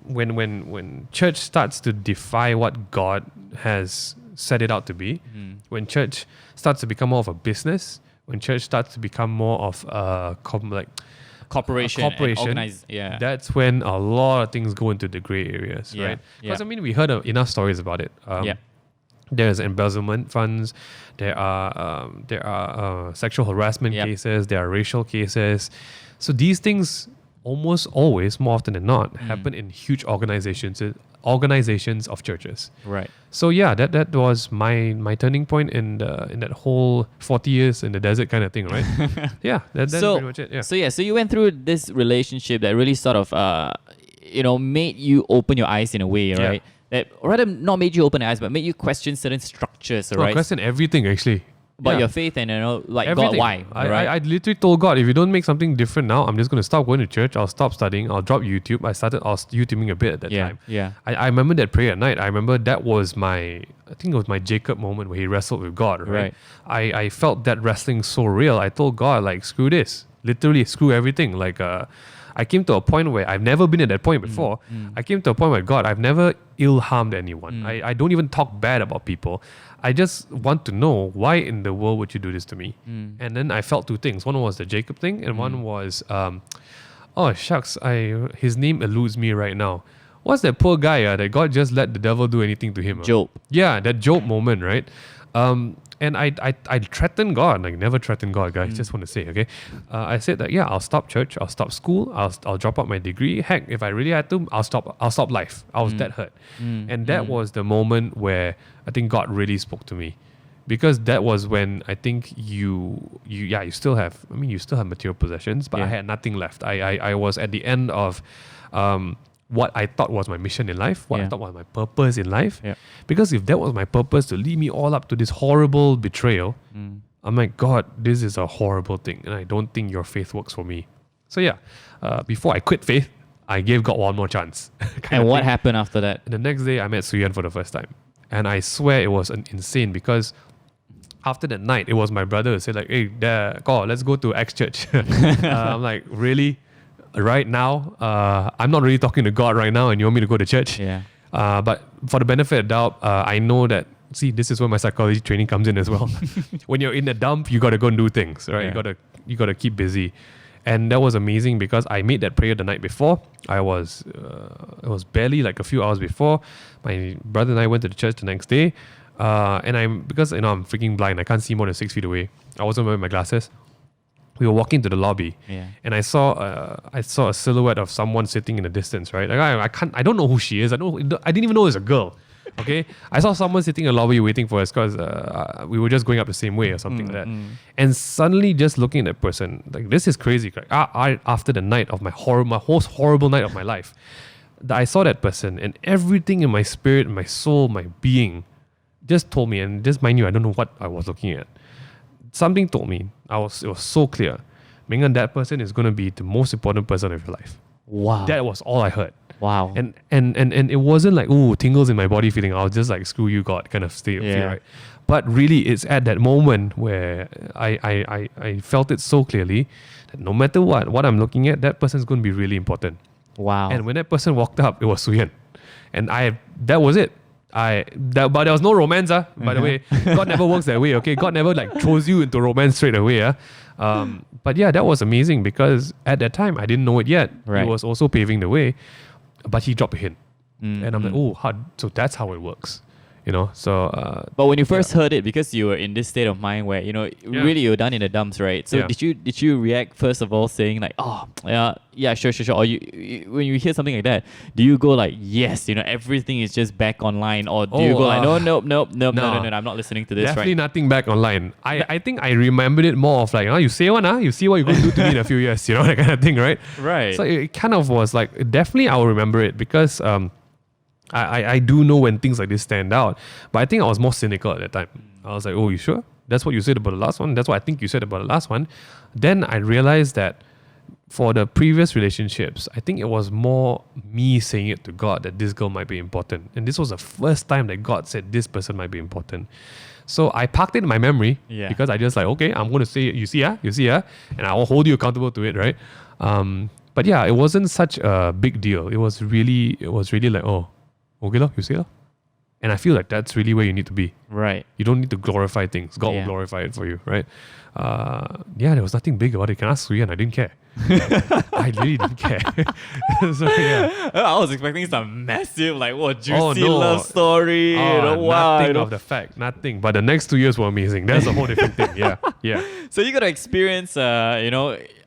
[SPEAKER 2] when church starts to defy what God has set it out to be, when church starts to become more of a business, when church starts to become more of a
[SPEAKER 1] corporation,
[SPEAKER 2] that's when a lot of things go into the gray areas, right? Because we heard enough stories about it. There's embezzlement funds. There are sexual harassment cases. There are racial cases. So these things almost always, more often than not, happen in huge organizations of churches.
[SPEAKER 1] Right.
[SPEAKER 2] So yeah, that was my turning point in that whole 40 years in the desert kind of thing, right? Yeah, that's pretty much it. Yeah.
[SPEAKER 1] So you went through this relationship that really sort of made you open your eyes in a way, right?
[SPEAKER 2] Yeah.
[SPEAKER 1] That rather not made you open your eyes, but made you question certain structures, right?
[SPEAKER 2] Question everything actually.
[SPEAKER 1] About your faith and
[SPEAKER 2] everything.
[SPEAKER 1] God, why? Right?
[SPEAKER 2] I literally told God, if you don't make something different now, I'm just going to stop going to church. I'll stop studying. I'll drop YouTube. I was YouTubing a bit at that time.
[SPEAKER 1] Yeah.
[SPEAKER 2] I remember that prayer at night. I remember that was I think it was my Jacob moment where he wrestled with God, right? I felt that wrestling so real. I told God, like, screw this. Literally, screw everything. Like, I came to a point where I've never been at that point before. I came to a point where, God, I've never ill-harmed anyone. I don't even talk bad about people. I just want to know, why in the world would you do this to me? And then I felt two things. One was the Jacob thing, and one was, his name eludes me right now. What's that poor guy that God just let the devil do anything to him?
[SPEAKER 1] Job.
[SPEAKER 2] Yeah, that Job moment, right? And I threatened God, like never threatened God, guys. Just want to say, okay. I said that I'll stop church, I'll stop school, I'll drop out my degree. Heck, if I really had to, I'll stop life. I was that hurt, and that was the moment where I think God really spoke to me, because that was when I think you still have material possessions, but I had nothing left. I was at the end of what I thought was my mission in life, what I thought was my purpose in life. Yeah. Because if that was my purpose, to lead me all up to this horrible betrayal, I'm like, God, this is a horrible thing, and I don't think your faith works for me. So before I quit faith, I gave God one more chance.
[SPEAKER 1] And what happened after that?
[SPEAKER 2] And the next day, I met Suyan for the first time. And I swear it was insane, because after that night, it was my brother who said, like, hey, God, let's go to X Church. I'm like, really? Right now, I'm not really talking to God right now, and you want me to go to church?
[SPEAKER 1] Yeah.
[SPEAKER 2] But for the benefit of doubt, I know that, see, this is where my psychology training comes in as well. When you're in a dump, you got to go and do things, right? Yeah. You got to keep busy. And that was amazing, because I made that prayer the night before. It was barely like a few hours before. My brother and I went to the church the next day. Because I'm freaking blind, I can't see more than 6 feet away. I wasn't wearing my glasses. We were walking to the lobby, and I saw a silhouette of someone sitting in the distance. Right, like I don't know who she is. I didn't even know it was a girl. Okay, I saw someone sitting in the lobby waiting for us, because we were just going up the same way or something like that. And suddenly, just looking at that person, like, this is crazy. Like, after the night of my most horrible night of my life, I saw that person, and everything in my spirit, my soul, my being, just told me. And just mind you, I don't know what I was looking at. Something told me. It was so clear. Ming Han, that person is going to be the most important person of your life.
[SPEAKER 1] Wow.
[SPEAKER 2] That was all I heard.
[SPEAKER 1] Wow.
[SPEAKER 2] And it wasn't like, ooh, tingles in my body feeling. I was just like, screw you, God, kind of feel, right? But really, it's at that moment where I felt it so clearly that no matter what I'm looking at, that person is going to be really important.
[SPEAKER 1] Wow.
[SPEAKER 2] And when that person walked up, it was Suyan. And that was it. But there was no romance, by the way. God never works that way, okay? God never throws you into romance straight away. But that was amazing, because at that time, I didn't know it yet. Right. He was also paving the way, but he dropped a hint. And I'm like, so that's how it works. So
[SPEAKER 1] but when you first heard it, because you were in this state of mind where really you were done in the dumps, right? So did you react first of all saying like, oh yeah, sure, or you when you hear something like that, do you go like, yes, everything is just back online, or do you go like, no, I'm not listening to this?
[SPEAKER 2] Definitely nothing back online. I think I remembered it more of like, you say one, you see what you're going to do to me in a few years, that kind of thing, right?
[SPEAKER 1] Right.
[SPEAKER 2] So it kind of was like, definitely I will remember it, because I do know when things like this stand out, but I think I was more cynical at that time. I was like, oh, you sure? That's what you said about the last one? That's what I think you said about the last one. Then I realized that for the previous relationships, I think it was more me saying it to God that this girl might be important. And this was the first time that God said this person might be important. So I parked it in my memory, because I just like, okay, I'm going to say it. You see, and I will hold you accountable to it, right? But it wasn't such a big deal. It was really like, oh, okay, you see, and I feel like that's really where you need to be.
[SPEAKER 1] Right.
[SPEAKER 2] You don't need to glorify things. God will glorify it for you, right? There was nothing big about it. You can ask Suyan, I didn't care. I really didn't care. So yeah.
[SPEAKER 1] I was expecting some massive, like, juicy love story.
[SPEAKER 2] Nothing of the fact, nothing. But the next 2 years were amazing. That's a whole different thing. Yeah, yeah.
[SPEAKER 1] So you got to experience, I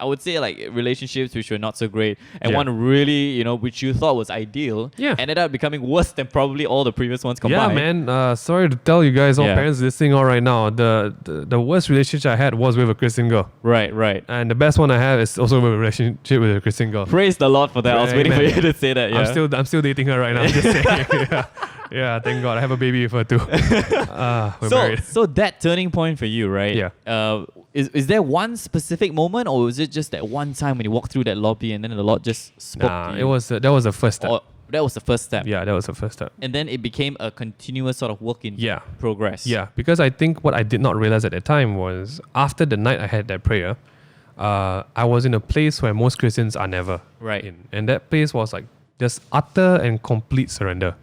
[SPEAKER 1] would say like relationships which were not so great, and one really, which you thought was ideal, ended up becoming worse than probably all the previous ones combined.
[SPEAKER 2] Yeah, man. Sorry to tell you guys, all parents listening all right now, the worst relationship I had was with a Christian girl.
[SPEAKER 1] Right.
[SPEAKER 2] And the best one I have is also with a relationship with a Christian girl.
[SPEAKER 1] Praise the Lord for that. I was waiting for you to say that. Yeah.
[SPEAKER 2] I'm still dating her right now. I'm just saying. Yeah, thank God. I have a baby with her too. We're married.
[SPEAKER 1] So that turning point for you, right?
[SPEAKER 2] Yeah.
[SPEAKER 1] Is there one specific moment, or was it just that one time when you walked through that lobby and then the Lord just spoke to you?
[SPEAKER 2] That was the first step.
[SPEAKER 1] That was the first step.
[SPEAKER 2] Yeah, that was the first step.
[SPEAKER 1] And then it became a continuous sort of work in progress.
[SPEAKER 2] Yeah, because I think what I did not realize at the time was after the night I had that prayer, I was in a place where most Christians are never in. And that place was like just utter and complete surrender.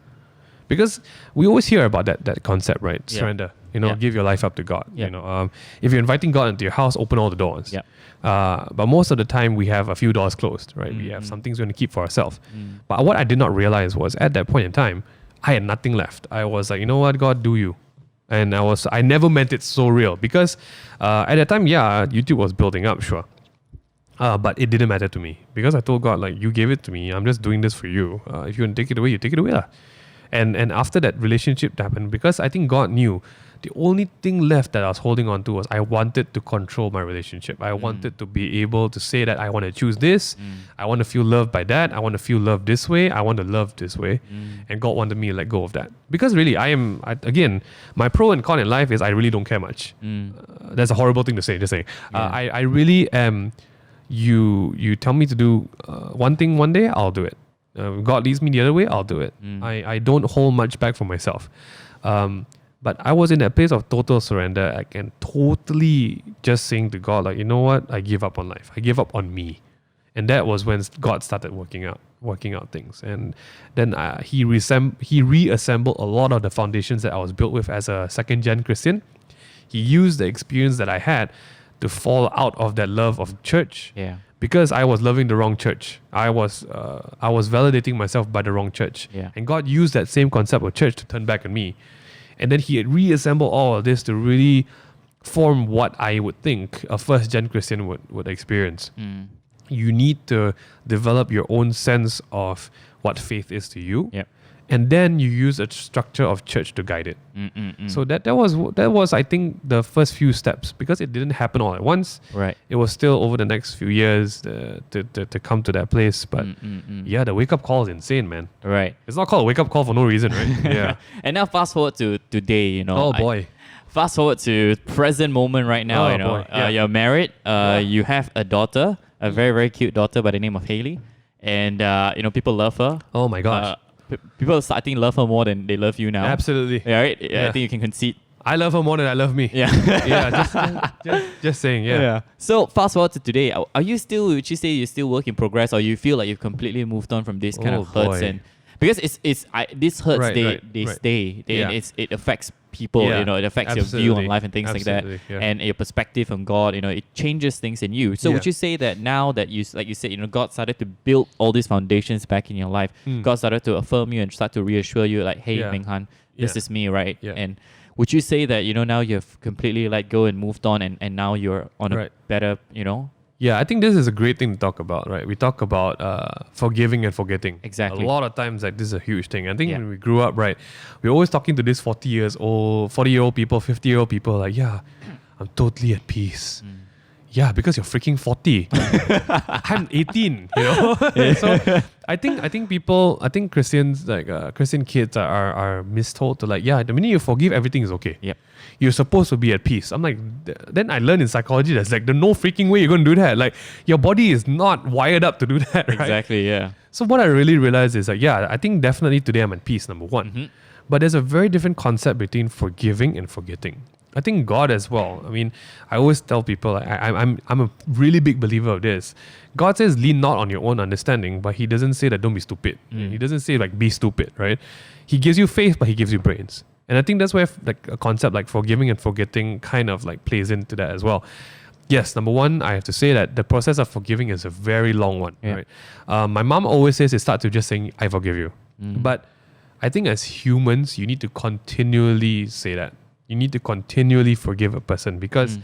[SPEAKER 2] Because we always hear about that concept, right? Yeah. Surrender. Give your life up to God. Yeah. If you're inviting God into your house, open all the doors. Yeah. But most of the time, we have a few doors closed, right? Mm-hmm. We have some things we want to keep for ourselves. Mm. But what I did not realize was at that point in time, I had nothing left. I was like, you know what, God, do you? And I never meant it so real because at that time, YouTube was building up, sure. But it didn't matter to me because I told God, like, you gave it to me. I'm just doing this for you. If you want to take it away, you take it away. And after that relationship happened, because I think God knew the only thing left that I was holding on to was I wanted to control my relationship. I wanted to be able to say that I want to choose this. I want to feel loved by that. I want to feel loved this way. I want to love this way. And God wanted me to let go of that. Because really, again, my pro and con in life is I really don't care much. That's a horrible thing to say, just saying. Yeah. I really am, you tell me to do one thing one day, I'll do it. God leads me the other way, I'll do it. I don't hold much back for myself. But I was in that place of total surrender. I can totally just saying to God, like, you know what? I give up on life. I give up on me. And that was when God started working out things. And then he reassembled a lot of the foundations that I was built with as a second-gen Christian. He used the experience that I had to fall out of that love of church. Yeah. Because I was loving the wrong church. I was validating myself by the wrong church. Yeah. And God used that same concept of church to turn back on me. And then he had reassembled all of this to really form what I would think a first-gen Christian would experience. You need to develop your own sense of what faith is to you. Yep. And then you use a structure of church to guide it. So that was I think the first few steps, because it didn't happen all at once. Right. It was still over the next few years to come to that place. But the wake up call is insane, man. Right. It's not called a wake up call for no reason, right? Yeah.
[SPEAKER 1] And now fast forward to today,
[SPEAKER 2] Oh boy.
[SPEAKER 1] Fast forward to present moment right now. You're married. You have a daughter, a very very cute daughter by the name of Hailey, and people love her.
[SPEAKER 2] Oh my gosh.
[SPEAKER 1] People I think love her more than they love you now.
[SPEAKER 2] Absolutely.
[SPEAKER 1] Yeah, right? Yeah. I think you can concede.
[SPEAKER 2] I love her more than I love me. Yeah. Just saying, yeah.
[SPEAKER 1] So fast forward to today. Would you say you're still work in progress, or you feel like you've completely moved on from this kind of hurts? And because this hurts, they stay. It affects people, it affects your view on life and things like that, and your perspective on God, it changes things in you. So would you say that now that you, like you said, God started to build all these foundations back in your life, God started to affirm you and start to reassure you, like, hey, Ming Han, this is me, right? Yeah. And would you say that, now you've completely let go and moved on, and now you're on a better,
[SPEAKER 2] Yeah, I think this is a great thing to talk about, right? We talk about forgiving and forgetting. Exactly. A lot of times, like, this is a huge thing. I think when we grew up, right, we're always talking to these 40-year-old people, 50-year-old people, like, I'm totally at peace. Yeah, because you're freaking 40. I'm 18, So I think Christians, like Christian kids are mistold to, like, the minute you forgive, everything is okay. Yep. You're supposed to be at peace. I'm like, then I learned in psychology that's like, there's no freaking way you're going to do that. Like, your body is not wired up to do that, right?
[SPEAKER 1] Exactly, yeah.
[SPEAKER 2] So what I really realized is, like, I think definitely today I'm at peace, number one. Mm-hmm. But there's a very different concept between forgiving and forgetting. I think God as well. I mean, I always tell people, I'm a really big believer of this. God says, lean not on your own understanding, but he doesn't say that don't be stupid. He doesn't say, like, be stupid, right? He gives you faith, but he gives you brains. And I think that's where, like, a concept like forgiving and forgetting kind of, like, plays into that as well. yes, number one, I have to say that the process of forgiving is a very long one. Right? My mom always says it starts with just saying, I forgive you. But I think as humans, you need to continually say that. You need to continually forgive a person because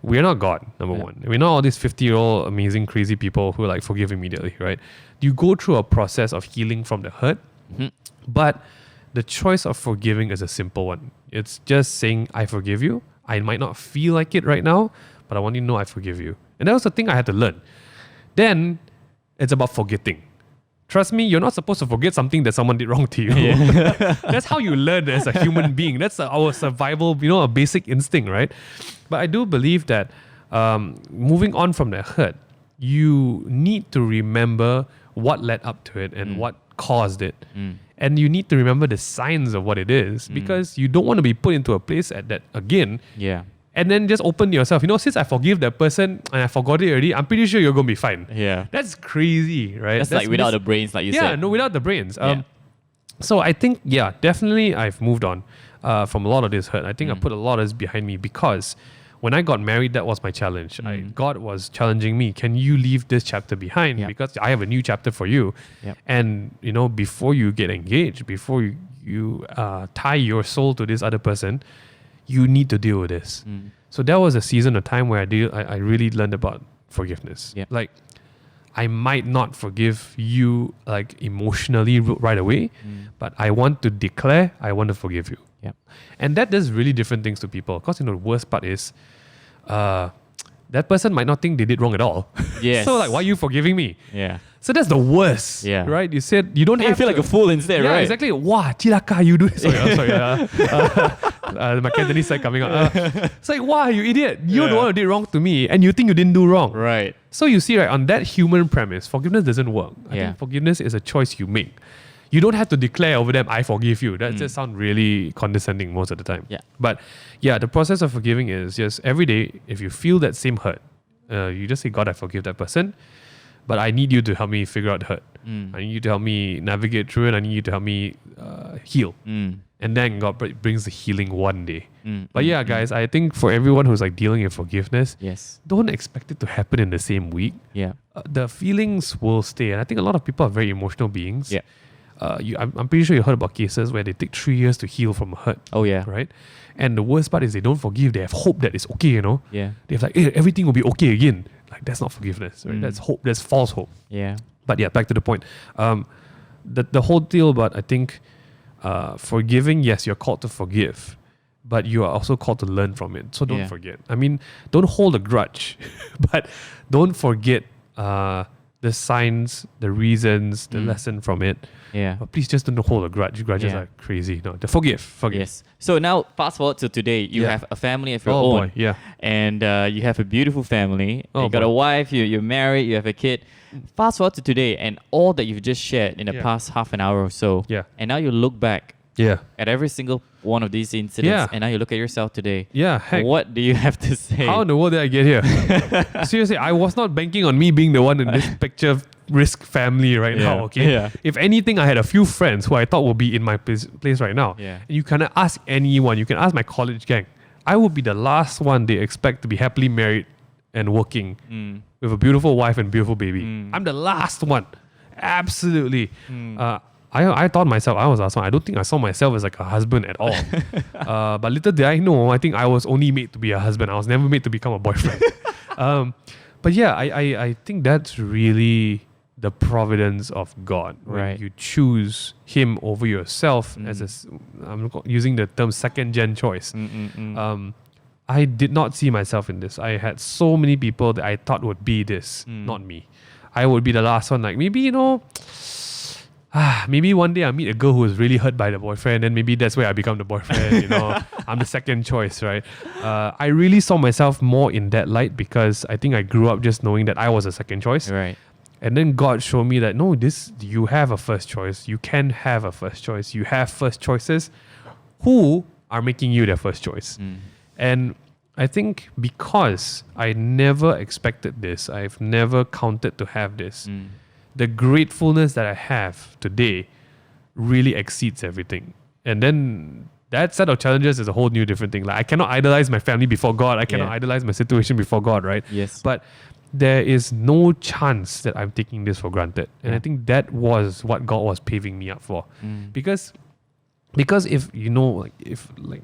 [SPEAKER 2] we're not God, number one. We're not all these 50-year-old amazing, crazy people who like forgive immediately, right? You go through a process of healing from the hurt, but the choice of forgiving is a simple one. It's just saying, I forgive you. I might not feel like it right now, but I want you to know I forgive you. And that was the thing I had to learn. Then it's about forgetting. Trust me, you're not supposed to forget something that someone did wrong to you. That's how you learn as a human being. That's our survival, a basic instinct, right? But I do believe that moving on from that hurt, you need to remember what led up to it and what caused it. And you need to remember the signs of what it is because you don't want to be put into a place at that again. And then just open yourself. Since I forgive that person and I forgot it already, I'm pretty sure you're going to be fine. That's crazy, right?
[SPEAKER 1] That's like without the brains, like you said.
[SPEAKER 2] Yeah, no, without the brains. So I think, definitely I've moved on from a lot of this hurt. I think I put a lot of this behind me because when I got married, that was my challenge. God was challenging me. Can you leave this chapter behind? Because I have a new chapter for you. And, before you get engaged, before you tie your soul to this other person, you need to deal with this. So that was a season of time where I really learned about forgiveness. Like, I might not forgive you like emotionally right away, but I want to declare I want to forgive you. And that does really different things to people. Because the worst part is that person might not think they did wrong at all. So like, why are you forgiving me? So that's the worst, right? You said you don't have
[SPEAKER 1] you feel like a fool instead, right?
[SPEAKER 2] Yeah, exactly. Wah, cilaka, you do this. My Cantonese side coming out. It's like, wow, you idiot. You're the one who did wrong to me and you think you didn't do wrong.
[SPEAKER 1] Right.
[SPEAKER 2] So you see, right, on that human premise, forgiveness doesn't work. I think forgiveness is a choice you make. You don't have to declare over them, I forgive you. That just sounds really condescending most of the time. But the process of forgiving is just every day, if you feel that same hurt, you just say, God, I forgive that person. But I need you to help me figure out the hurt. I need you to help me navigate through it. I need you to help me heal. And then God brings the healing one day. But guys, I think for everyone who's like dealing with forgiveness, don't expect it to happen in the same week. The feelings will stay. And I think a lot of people are very emotional beings. I'm pretty sure you heard about cases where they take 3 years to heal from a hurt. Right? And the worst part is they don't forgive. They have hope that it's okay, They have like, hey, everything will be okay again. Like, that's not forgiveness, right? That's hope. That's false hope. But back to the point. The whole deal about, I think, forgiving, yes, you're called to forgive, but you are also called to learn from it. So don't forget. I mean, don't hold a grudge, but don't forget the signs, the reasons, the lesson from it. But please just don't hold a grudge. Grudges are crazy. No, forgive. Yes.
[SPEAKER 1] So now fast forward to today. You have a family of your own.
[SPEAKER 2] Boy.
[SPEAKER 1] And you have a beautiful family. You got a wife. You're married. You have a kid. Fast forward to today and all that you've just shared in the past half an hour or so. And now you look back at every single one of these incidents, and now you look at yourself today.
[SPEAKER 2] Heck.
[SPEAKER 1] What do you have to say?
[SPEAKER 2] How in the world did I get here? Seriously, I was not banking on me being the one in this picture risk family right now, okay? If anything, I had a few friends who I thought would be in my place right now. And you can ask anyone, you can ask my college gang. I would be the last one they expect to be happily married and working with a beautiful wife and beautiful baby. I'm the last one. Absolutely. I thought myself, I was the last one. I don't think I saw myself as like a husband at all. But little did I know, I think I was only made to be a husband. I was never made to become a boyfriend. But I think that's really the providence of God. When you choose Him over yourself as I'm using the term second-gen choice. I did not see myself in this. I had so many people that I thought would be this, not me. I would be the last one. Like, maybe, maybe one day I meet a girl who is really hurt by the boyfriend, and maybe that's where I become the boyfriend. I'm the second choice, right? I really saw myself more in that light because I think I grew up just knowing that I was a second choice.
[SPEAKER 1] Right.
[SPEAKER 2] And then God showed me that you have a first choice. You can have a first choice. You have first choices who are making you their first choice. And I think because I never expected this, I've never counted to have this. The gratefulness that I have today really exceeds everything. And then that set of challenges is a whole new different thing. Like I cannot idolize my family before God. I cannot idolize my situation before God, right?
[SPEAKER 1] Yes.
[SPEAKER 2] But there is no chance that I'm taking this for granted. And I think that was what God was paving me up for. Because if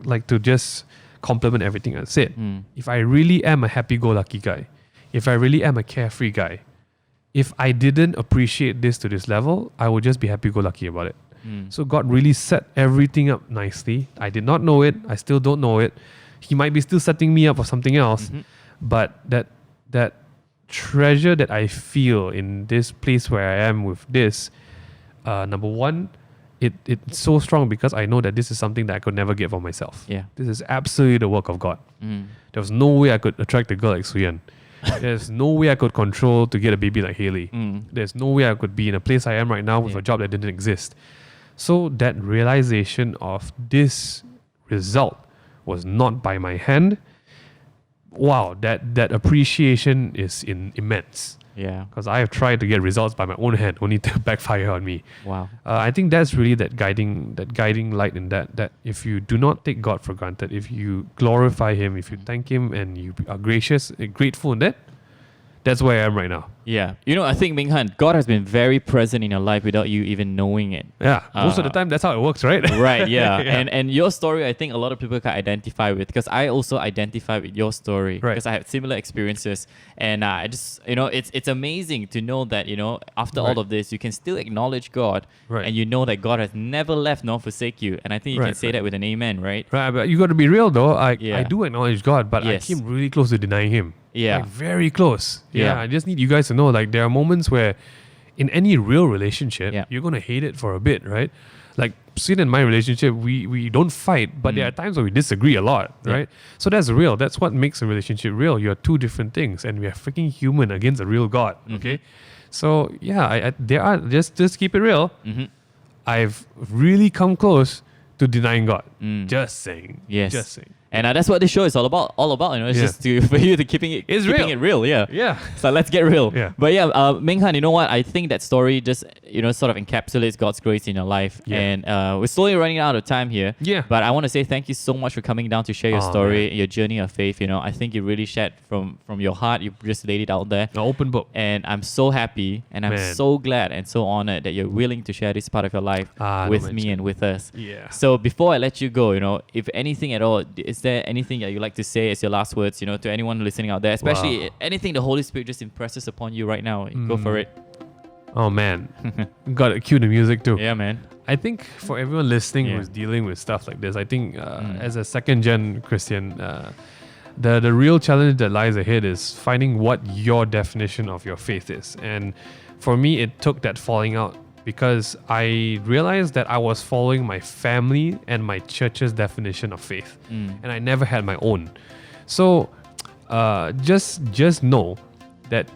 [SPEAKER 2] like to just complement everything I said, if I really am a happy-go-lucky guy, if I really am a carefree guy, if I didn't appreciate this to this level, I would just be happy-go-lucky about it. So God really set everything up nicely. I did not know it. I still don't know it. He might be still setting me up for something else. But that treasure that I feel in this place where I am with this, number one, it's so strong because I know that this is something that I could never get for myself.
[SPEAKER 1] Yeah.
[SPEAKER 2] This is absolutely the work of God. There was no way I could attract a girl like Suyan. There's no way I could control to get a baby like Hailey. There's no way I could be in a place I am right now with a job that didn't exist. So that realization of this result was not by my hand. Wow, that appreciation is immense.
[SPEAKER 1] Yeah.
[SPEAKER 2] Because I have tried to get results by my own hand, only to backfire on me.
[SPEAKER 1] Wow.
[SPEAKER 2] I think that's really that guiding light in that if you do not take God for granted, if you glorify Him, if you thank Him and you are gracious, grateful in that, that's where I am right now.
[SPEAKER 1] Yeah. I think, Ming Han, God has been very present in your life without you even knowing it.
[SPEAKER 2] Yeah. Most of the time, that's how it works, right?
[SPEAKER 1] Right, yeah. And your story, I think a lot of people can identify with, because I also identify with your story, because I have similar experiences. And I just, it's amazing to know that, after all of this, you can still acknowledge God, and you know that God has never left nor forsake you. And I think you can say that with an amen, right?
[SPEAKER 2] Right, but you got to be real though. I do acknowledge God, but I came really close to denying Him.
[SPEAKER 1] Yeah.
[SPEAKER 2] Like very close. Yeah. I just need you guys to know, like, there are moments where in any real relationship, you're going to hate it for a bit, right? Like, Sid and my relationship, we don't fight, but there are times where we disagree a lot, right? So that's real. That's what makes a relationship real. You're two different things, and we are freaking human against a real God, okay? So, yeah, there are, just keep it real. I've really come close to denying God. Just saying.
[SPEAKER 1] Yes.
[SPEAKER 2] Just saying.
[SPEAKER 1] And that's what this show is all about. It's just for you to keeping it real. Yeah. So let's get real.
[SPEAKER 2] Yeah.
[SPEAKER 1] But yeah, Ming Han, you know what? I think that story just sort of encapsulates God's grace in your life. Yeah. And we're slowly running out of time here.
[SPEAKER 2] Yeah.
[SPEAKER 1] But I want to say thank you so much for coming down to share your story, your journey of faith. I think you really shared from your heart. You just laid it out there.
[SPEAKER 2] An open book.
[SPEAKER 1] And I'm so happy and I'm so glad and so honored that you're willing to share this part of your life with me and with us.
[SPEAKER 2] Yeah.
[SPEAKER 1] So before I let you go, if anything at all, is there anything that you'd like to say as your last words, to anyone listening out there, especially anything the Holy Spirit just impresses upon you right now? Go for it.
[SPEAKER 2] Oh man, got to cue the music too.
[SPEAKER 1] Yeah, man.
[SPEAKER 2] I think for everyone listening who's dealing with stuff like this, I think as a second-gen Christian, the real challenge that lies ahead is finding what your definition of your faith is. And for me, it took that falling out, because I realized that I was following my family and my church's definition of faith, and I never had my own. So just know that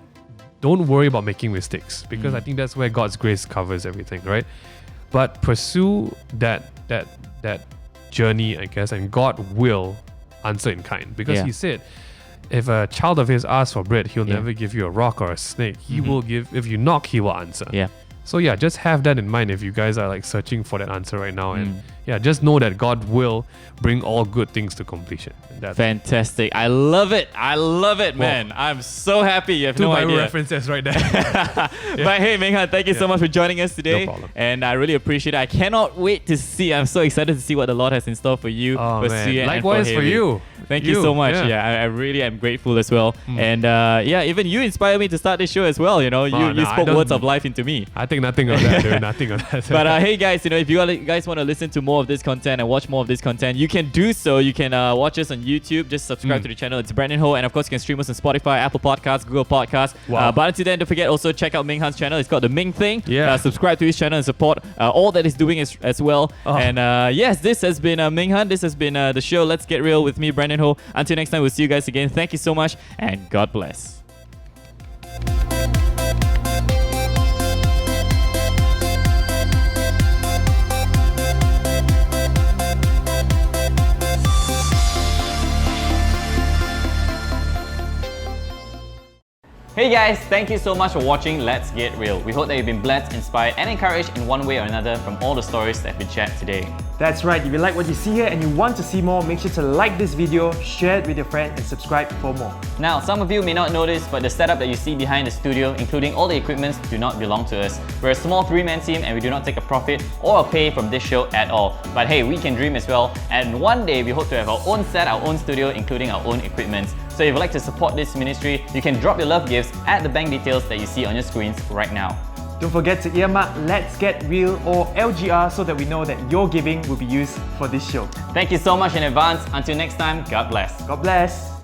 [SPEAKER 2] don't worry about making mistakes, because I think that's where God's grace covers everything, right? But pursue that journey, I guess, and God will answer in kind, because He said, if a child of His asks for bread, He'll never give you a rock or a snake. He will give. If you knock, He will answer.
[SPEAKER 1] Yeah.
[SPEAKER 2] So yeah, just have that in mind if you guys are like searching for that answer right now. And just know that God will bring all good things to completion. That's
[SPEAKER 1] fantastic. I love it, man. I'm so happy. You have no idea.
[SPEAKER 2] Two references right there.
[SPEAKER 1] But hey, Ming Han, thank you so much for joining us today.
[SPEAKER 2] No problem.
[SPEAKER 1] And I really appreciate it. I cannot wait to see. I'm so excited to see what the Lord has in store for you.
[SPEAKER 2] Oh, man. Likewise for you.
[SPEAKER 1] Thank you so much. Yeah, I really am grateful as well. And even you inspired me to start this show as well. You spoke words of life into me.
[SPEAKER 2] I think nothing of that, dude. Nothing of that.
[SPEAKER 1] But hey, guys, if you guys want to listen to more of this content and watch more of this content, you can do so. You can watch us on YouTube. Just subscribe to the channel. It's BRANDONHO. And of course, you can stream us on Spotify, Apple Podcasts, Google Podcasts.
[SPEAKER 2] Wow.
[SPEAKER 1] But until then, don't forget also check out Ming Han's channel. It's called The Ming Thing.
[SPEAKER 2] Yeah.
[SPEAKER 1] Subscribe to his channel and support all that he's doing as well. And yes, this has been Ming Han. This has been the show Let's Get Real with me, BRANDONHO. Until next time, we'll see you guys again. Thank you so much and God bless. Hey guys, thank you so much for watching Let's Get Real. We hope that you've been blessed, inspired and encouraged in one way or another from all the stories that have been shared today.
[SPEAKER 3] That's right, if you like what you see here and you want to see more, make sure to like this video, share it with your friend and subscribe for more.
[SPEAKER 1] Now, some of you may not know this, but the setup that you see behind the studio, including all the equipments, do not belong to us. We're a small 3-man team and we do not take a profit or a pay from this show at all. But hey, we can dream as well, and one day we hope to have our own set, our own studio, including our own equipment. So if you'd like to support this ministry, you can drop your love gifts at the bank details that you see on your screens right now.
[SPEAKER 3] Don't forget to earmark Let's Get Real or LGR so that we know that your giving will be used for this show.
[SPEAKER 1] Thank you so much in advance. Until next time, God bless.
[SPEAKER 3] God bless.